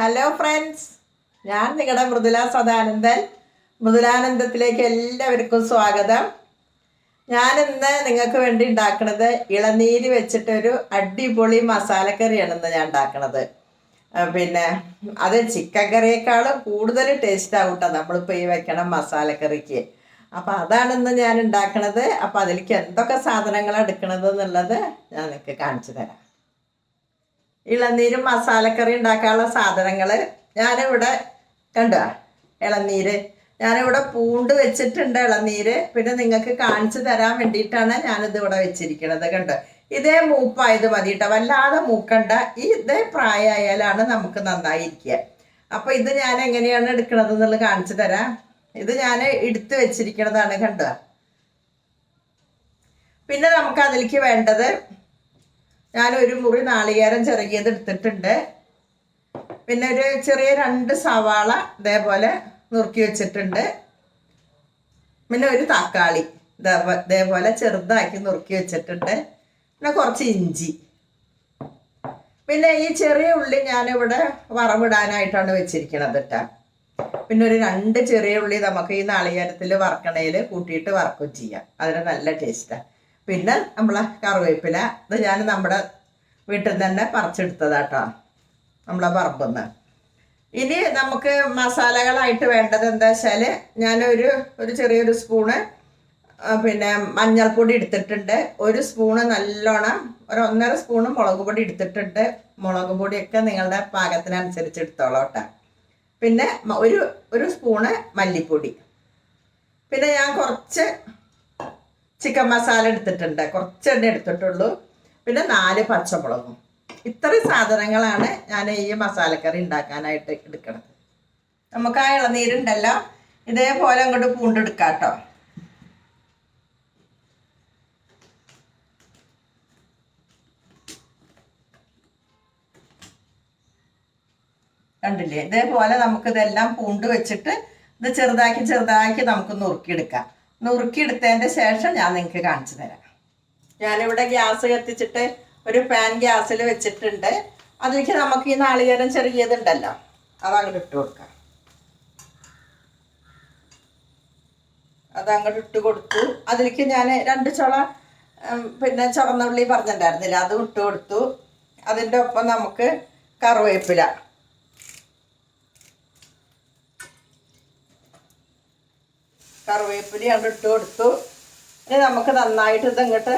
Hello friends, ഞാൻ നിങ്ങളുടെ മൃദുല സദാനന്ദൻ. മൃദുലാനന്ദത്തിലേക്ക് എല്ലാവർക്കും സ്വാഗതം. ഞാനിന്ന് നിങ്ങൾക്ക് വേണ്ടി ഉണ്ടാക്കുന്നത് ഇളനീര് വെച്ചിട്ടൊരു അടിപൊളി മസാലക്കറിയാണ് ഞാൻ ഉണ്ടാക്കുന്നത്. പിന്നെ അത് ചിക്കൻ കറിയേക്കാളും കൂടുതൽ ടേസ്റ്റ് ആവും കേട്ടോ നമ്മളിപ്പോൾ ഈ വെക്കണം മസാലക്കറിക്ക്. അപ്പോൾ അതാണിന്ന് ഞാൻ ഉണ്ടാക്കണത്. അപ്പോൾ അതിലേക്ക് എന്തൊക്കെ സാധനങ്ങൾ എടുക്കണത് എന്നുള്ളത് ഞാൻ നിങ്ങൾക്ക് കാണിച്ചു തരാം. ഇളനീരും മസാലക്കറി ഉണ്ടാക്കാനുള്ള സാധനങ്ങൾ ഞാനിവിടെ കണ്ടോ. ഇളനീര് ഞാനിവിടെ പൂണ്ട് വെച്ചിട്ടുണ്ട്. ഇളനീര് പിന്നെ നിങ്ങൾക്ക് കാണിച്ചു തരാൻ വേണ്ടിയിട്ടാണ് ഞാനിത് ഇവിടെ വെച്ചിരിക്കുന്നത്. കണ്ടോ, ഇതേ മൂപ്പായത് മതി കേട്ടോ, വല്ലാതെ മൂക്കണ്ട. ഇതേ പ്രായമായാലാണ് നമുക്ക് നന്നായിരിക്കുക. അപ്പോൾ ഇത് ഞാൻ എങ്ങനെയാണ് എടുക്കുന്നത് എന്നുള്ളത് കാണിച്ചു തരാം. ഇത് ഞാൻ എടുത്ത് വെച്ചിരിക്കുന്നതാണ്, കണ്ടോ. പിന്നെ നമുക്ക് അതിലേക്ക് വേണ്ടത്, ഞാനൊരു മുറി നാളികേരം ചിരകിയത് എടുത്തിട്ടുണ്ട്. പിന്നെ ഒരു ചെറിയ 2 സവാള ഇതേപോലെ നുറുക്കി വെച്ചിട്ടുണ്ട്. പിന്നെ ഒരു തക്കാളി ഇതേപോലെ ചെറുതാക്കി നുറുക്കി വെച്ചിട്ടുണ്ട്. പിന്നെ കുറച്ച് ഇഞ്ചി. പിന്നെ ഈ ചെറിയ ഉള്ളി ഞാനിവിടെ വറവിടാനായിട്ടാണ് വെച്ചിരിക്കുന്നത് കേട്ടോ. പിന്നെ ഒരു 2 ചെറിയ ഉള്ളി നമുക്ക് ഈ നാളികേരത്തിൽ വറക്കണയിൽ കൂട്ടിയിട്ട് വറക്കുകയും ചെയ്യാം, അതിന് നല്ല ടേസ്റ്റാണ്. പിന്നെ നമ്മളെ കറിവേപ്പില, ഇത് ഞാൻ നമ്മുടെ വീട്ടിൽ നിന്ന് തന്നെ പറിച്ചെടുത്തതാട്ടോ, നമ്മളെ പറമ്പിൽ നിന്ന്. ഇനി നമുക്ക് മസാലകളായിട്ട് വേണ്ടത് എന്താ വെച്ചാൽ, ഞാനൊരു ചെറിയൊരു സ്പൂണ് പിന്നെ മഞ്ഞൾപ്പൊടി എടുത്തിട്ടുണ്ട്. 1 സ്പൂണ് നല്ലോണം, 1.5 സ്പൂണ് മുളക് പൊടി എടുത്തിട്ടുണ്ട്. മുളക് പൊടിയൊക്കെ നിങ്ങളുടെ പാകത്തിനനുസരിച്ച് എടുത്തോളാം കേട്ടോ. പിന്നെ ഒരു സ്പൂണ് മല്ലിപ്പൊടി. പിന്നെ ഞാൻ കുറച്ച് ചിക്കൻ മസാല എടുത്തിട്ടുണ്ട്, കുറച്ച് എണ്ണ എടുത്തിട്ടുള്ളൂ. പിന്നെ 4 പച്ചമുളകും. ഇത്രയും സാധനങ്ങളാണ് ഞാൻ ഈ മസാലക്കറി ഉണ്ടാക്കാനായിട്ട് എടുക്കുന്നത്. നമുക്ക് ആ ഇളനീരുണ്ടല്ലോ ഇതേപോലെ അങ്ങോട്ട് പൂണ്ടെടുക്കാം കേട്ടോ. കണ്ടില്ലേ, ഇതേപോലെ നമുക്കിതെല്ലാം പൂണ്ട് വെച്ചിട്ട് ഇത് ചെറുതാക്കി നമുക്ക് നുറുക്കിയെടുക്കാം. നുറുക്കിയെടുത്തതിൻ്റെ ശേഷം ഞാൻ നിങ്ങൾക്ക് കാണിച്ചു തരാം. ഞാനിവിടെ ഗ്യാസ് കത്തിച്ചിട്ട് ഒരു പാൻ ഗ്യാസിൽ വെച്ചിട്ടുണ്ട്. അതിലേക്ക് നമുക്ക് ഈ നാളികേരം ചെറിയതുണ്ടല്ലോ അതങ്ങോട്ട് ഇട്ട് കൊടുക്കാം. അതങ്ങോട്ട് ഇട്ട് കൊടുത്തു. അതിലേക്ക് ഞാൻ 2 ചുള പിന്നെ ചുവന്നുള്ളി പറഞ്ഞിട്ടുണ്ടായിരുന്നില്ല, അത് ഇട്ട് കൊടുത്തു. അതിൻ്റെ ഒപ്പം നമുക്ക് കറിവേപ്പില, കറിവേപ്പിലയാണ് ഇട്ട് കൊടുത്തു. ഇനി നമുക്ക് നന്നായിട്ട് ഇതിങ്ങോട്ട്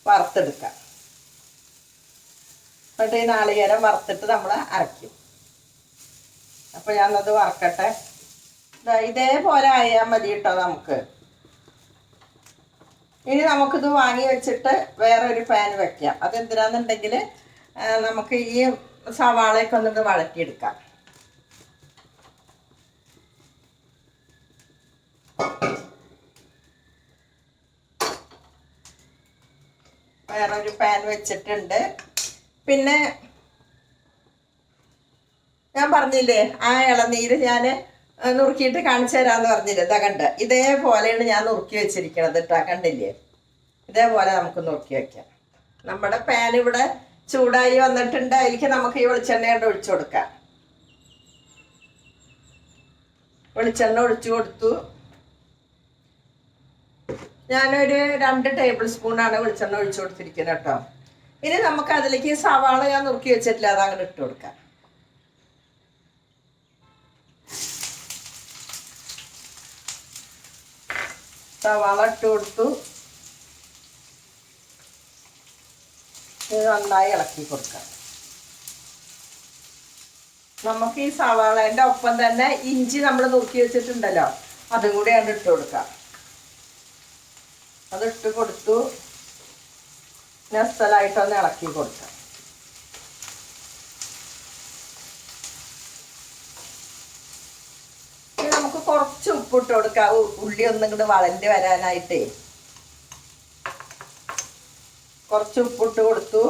വറുത്തെടുക്കാം. എന്നിട്ട് ഈ നാളികേരം വറുത്തിട്ട് നമ്മൾ അരയ്ക്കും. അപ്പോൾ ഞാനത് വറക്കട്ടെ. ഇതേപോലെ ആയാൽ മതി കേട്ടോ നമുക്ക്. ഇനി നമുക്കിത് വാങ്ങി വെച്ചിട്ട് വേറൊരു പാൻ വെക്കാം. അതെന്തിനാണെന്നുണ്ടെങ്കിൽ നമുക്ക് ഈ സവാളയൊക്കെ ഒന്നിട്ട് വഴറ്റിയെടുക്കാം. വേറൊരു പാൻ വെച്ചിട്ടുണ്ട്. പിന്നെ ഞാൻ പറഞ്ഞില്ലേ ആ ഇളനീര് ഞാൻ നുറുക്കിയിട്ട് കാണിച്ചു തരാമെന്ന് പറഞ്ഞില്ലേ, ഇതാ കണ്ട് ഇതേപോലെയാണ് ഞാൻ നുറുക്കി വെച്ചിരിക്കണത് കേട്ടോ. കണ്ടില്ലേ, ഇതേപോലെ നമുക്ക് നുറുക്കി വയ്ക്കാം. നമ്മുടെ പാൻ ഇവിടെ ചൂടായി വന്നിട്ടുണ്ട്. അതിലേക്ക് നമുക്ക് ഈ വെളിച്ചെണ്ണ കൊണ്ട് ഒഴിച്ചു കൊടുക്കാം. വെളിച്ചെണ്ണ ഒഴിച്ചു കൊടുത്തു. ഞാനൊരു 2 ടേബിൾ സ്പൂണാണ് വെളിച്ചെണ്ണ ഒഴിച്ചു കൊടുത്തിരിക്കുന്നത് കേട്ടോ. ഇനി നമുക്ക് അതിലേക്ക് സവാള ഞാൻ നുറുക്കി വെച്ചിട്ടില്ല, അതങ്ങനെ ഇട്ട് കൊടുക്കാം. സവാള ഇട്ട് കൊടുത്തു. ഇത് നന്നായി ഇളക്കി കൊടുക്കാം. നമുക്ക് ഈ സവാളേൻ്റെ ഒപ്പം തന്നെ ഇഞ്ചി നമ്മൾ നുറുക്കി വെച്ചിട്ടുണ്ടല്ലോ, അതും കൂടി അങ്ങോട്ട് ഇട്ട് കൊടുക്കാം. അതിട്ട് കൊടുത്തു. നെസ്തലായിട്ടൊന്ന് ഇളക്കി കൊടുക്കാം. ഇനി നമുക്ക് കുറച്ച് ഉപ്പിട്ട് കൊടുക്കാം, ഉള്ളി ഒന്നും ഇങ്ങോട്ട് വളഞ്ഞ് വരാനായിട്ടേ. കുറച്ച് ഉപ്പിട്ട് കൊടുത്തു.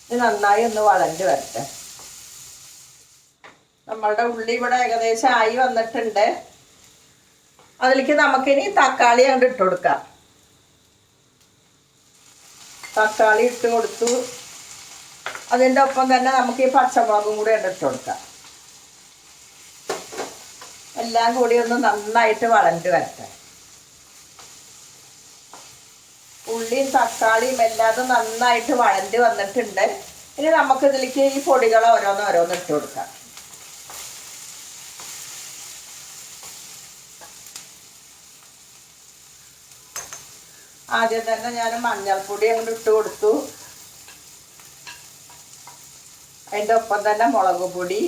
ഇത് നന്നായി ഒന്ന് വളഞ്ഞ് വരട്ടെ. നമ്മളുടെ ഉള്ളി ഇവിടെ ഏകദേശം ആയി വന്നിട്ടുണ്ട്. അതിലേക്ക് നമുക്കിനി തക്കാളി അങ്ങോട്ട് ഇട്ട് കൊടുക്കാം. തക്കാളി ഇട്ട് കൊടുത്തു. അതിൻ്റെ ഒപ്പം തന്നെ നമുക്ക് ഈ പച്ചമുളകും കൂടി ഇട്ട് കൊടുക്കാം. എല്ലാം കൂടി ഒന്ന് നന്നായിട്ട് വഴണ്ട് വരട്ടെ. ഉള്ളിയും തക്കാളിയും എല്ലാതും നന്നായിട്ട് വഴണ്ട് വന്നിട്ടുണ്ട്. ഇനി നമുക്ക് ഇതിലേക്ക് ഈ പൊടികൾ ഓരോന്നോരോന്ന് ഇട്ട് കൊടുക്കാം. ആദ്യം തന്നെ ഞാൻ മഞ്ഞൾപ്പൊടി അങ്ങോട്ട് ഇട്ട് കൊടുത്തു. അതിൻ്റെ ഒപ്പം തന്നെ മുളക് പൊടി,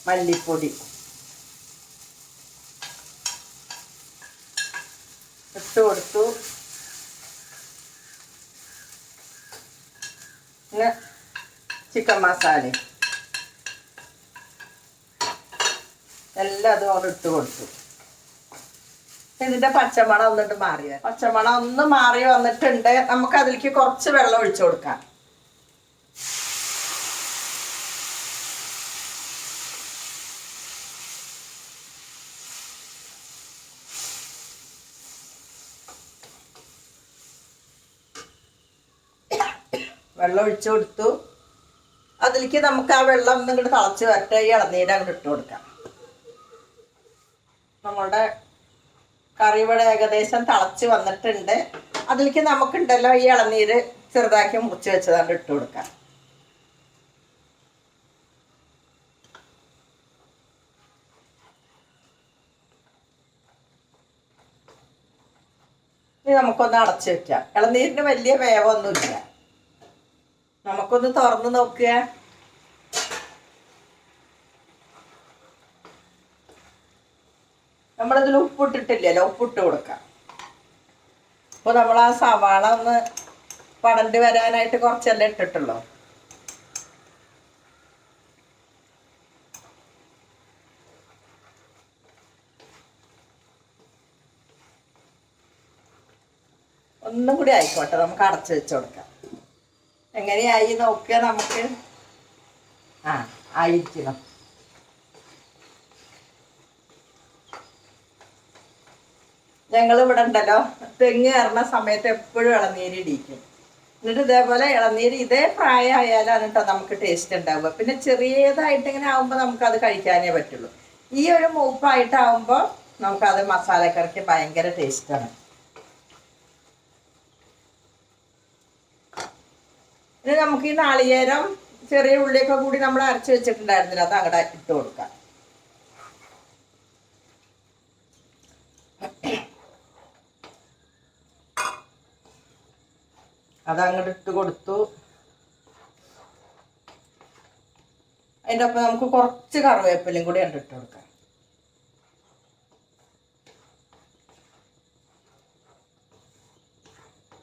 മല്ലിപ്പൊടി ഇട്ട് കൊടുത്തു. പിന്നെ ചിക്കൻ മസാല എല്ലാം അതും അവിടെ ഇട്ട് കൊടുത്തു. ഇതിൻ്റെ പച്ചമണം ഒന്നിട്ട് മാറിയ പച്ചമണം ഒന്ന് മാറി വന്നിട്ടുണ്ട്. നമുക്ക് അതിലേക്ക് കുറച്ച് വെള്ളം ഒഴിച്ചു കൊടുക്കാം. വെള്ളം ഒഴിച്ചു കൊടുത്തു. അതിലേക്ക് നമുക്ക് ആ വെള്ളം ഒന്നും ഇങ്ങോട്ട് തിളച്ച് വരട്ടെ. ഈ ഇളനീര് അങ്ങോട്ട് ഇട്ട് കൊടുക്കാം. നമ്മളുടെ കറി ഇവിടെ ഏകദേശം തിളച്ച് വന്നിട്ടുണ്ട്. അതിലേക്ക് നമുക്കുണ്ടല്ലോ ഈ ഇളനീര് ചെറുതാക്കി മുറിച്ച് വെച്ചതാണ്ട് ഇട്ട് കൊടുക്കാം. ഇനി നമുക്കൊന്ന് അടച്ചു വെക്കാം. ഇളനീരിന് വലിയ വേവൊന്നുമില്ല. നമുക്കൊന്ന് തുറന്ന് നോക്കുക. നമ്മളിതിൽ ഉപ്പിട്ടിട്ടില്ലല്ലോ, ഉപ്പിട്ട് കൊടുക്കാം. അപ്പോൾ നമ്മൾ ആ സവാള ഒന്ന് പടണ്ട് വരാനായിട്ട് കുറച്ചല്ലേ ഇട്ടിട്ടുള്ളൂ. ഒന്നും കൂടി ആയിക്കോട്ടെ. നമുക്ക് അടച്ചു വെച്ച് കൊടുക്കാം. എങ്ങനെയായി നോക്കുക നമുക്ക്. ആയിരിക്കണം. ഞങ്ങൾ ഇവിടെ ഉണ്ടല്ലോ തെങ്ങ് കയറുന്ന സമയത്ത് എപ്പോഴും ഇളനീര് ഇടിക്കും. എന്നിട്ട് ഇതേപോലെ ഇളനീര് ഇതേ പ്രായമായാലാണ് കേട്ടോ നമുക്ക് ടേസ്റ്റ് ഉണ്ടാവുക. പിന്നെ ചെറിയതായിട്ട് ഇങ്ങനെ ആകുമ്പോൾ നമുക്കത് കഴിക്കാനേ പറ്റുള്ളൂ. ഈ ഒരു മൂപ്പായിട്ടാവുമ്പോൾ നമുക്കത് മസാലക്കറിക്ക് ഭയങ്കര ടേസ്റ്റാണ്. ഇനി നമുക്ക് ഈ നാളികേരം ചെറിയ ഉള്ളിയൊക്കെ കൂടി നമ്മൾ അരച്ച് വെച്ചിട്ടുണ്ടായിരുന്നില്ല, അത് അങ്ങോട്ട് ഇട്ട് കൊടുക്കാം. അതങ്ങോട്ട് ഇട്ട് കൊടുത്തു. അതിൻ്റെ ഒപ്പം നമുക്ക് കുറച്ച് കറിവേപ്പിലയും കൂടി ഇട്ട് കൊടുക്കാം.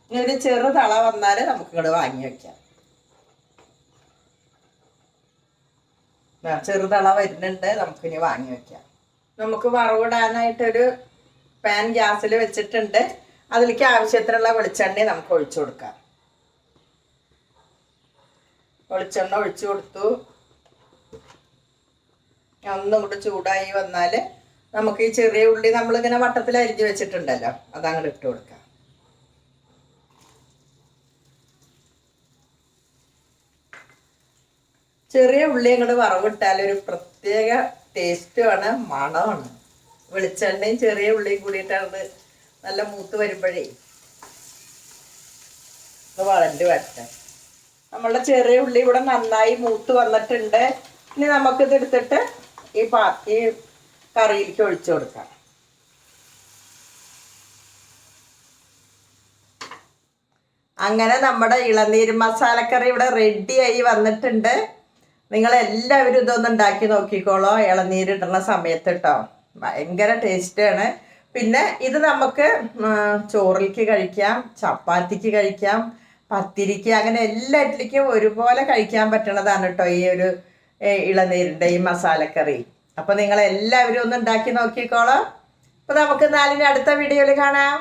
ഇനി ഒരു ചെറു തള വന്നാൽ നമുക്ക് ഇങ്ങോട്ട് വാങ്ങി വയ്ക്കാം. ചെറുതള വരുന്നുണ്ട്. നമുക്കിനി വാങ്ങി വയ്ക്കാം. നമുക്ക് വറവിടാനായിട്ടൊരു പാൻ ഗ്യാസിൽ വെച്ചിട്ടുണ്ട്. അതിലേക്ക് ആവശ്യത്തിനുള്ള വെളിച്ചെണ്ണ നമുക്ക് ഒഴിച്ചു കൊടുക്കാം. വെളിച്ചെണ്ണ ഒഴിച്ചു കൊടുത്തു. ഒന്നും കൂടെ ചൂടായി വന്നാൽ നമുക്ക് ഈ ചെറിയ ഉള്ളി നമ്മളിങ്ങനെ വട്ടത്തിൽ അരിഞ്ഞ് വെച്ചിട്ടുണ്ടല്ലോ, അതങ്ങോട്ട് ഇട്ട് കൊടുക്കാം. ചെറിയ ഉള്ളി അങ്ങോട്ട് വറവിട്ടാൽ ഒരു പ്രത്യേക ടേസ്റ്റുമാണ്, മണമാണ്. വെളിച്ചെണ്ണയും ചെറിയ ഉള്ളിയും കൂടിയിട്ടാണ് നല്ല മൂത്ത് വരുമ്പോഴേ ഇത് വളണ്ട് വരട്ടെ. നമ്മളുടെ ചെറിയ ഉള്ളി ഇവിടെ നന്നായി മൂത്ത് വന്നിട്ടുണ്ട്. ഇനി നമുക്കിത് എടുത്തിട്ട് ഈ കറിയിലേക്ക് ഒഴിച്ചു കൊടുക്കാം. അങ്ങനെ നമ്മുടെ ഇളനീര് മസാലക്കറി ഇവിടെ റെഡിയായി വന്നിട്ടുണ്ട്. നിങ്ങളെല്ലാവരും ഇതൊന്ന് ഉണ്ടാക്കി നോക്കിക്കോളോ ഇളനീരിടുന്ന സമയത്ത് കേട്ടോ. ഭയങ്കര ടേസ്റ്റാണ്. പിന്നെ ഇത് നമുക്ക് ചോറിലേക്ക് കഴിക്കാം, ചപ്പാത്തിക്ക് കഴിക്കാം, പത്തിരിക്ക്, അങ്ങനെ എല്ലാറ്റിലേക്കും ഒരുപോലെ കഴിക്കാൻ പറ്റണതാണ് കേട്ടോ ഈ ഒരു ഇളനീരിൻ്റെ ഈ മസാലക്കറി. അപ്പോൾ നിങ്ങളെല്ലാവരും ഒന്ന് ഉണ്ടാക്കി നോക്കിക്കോളാം. അപ്പോൾ നമുക്ക് നാലിന് അടുത്ത വീഡിയോയിൽ കാണാം.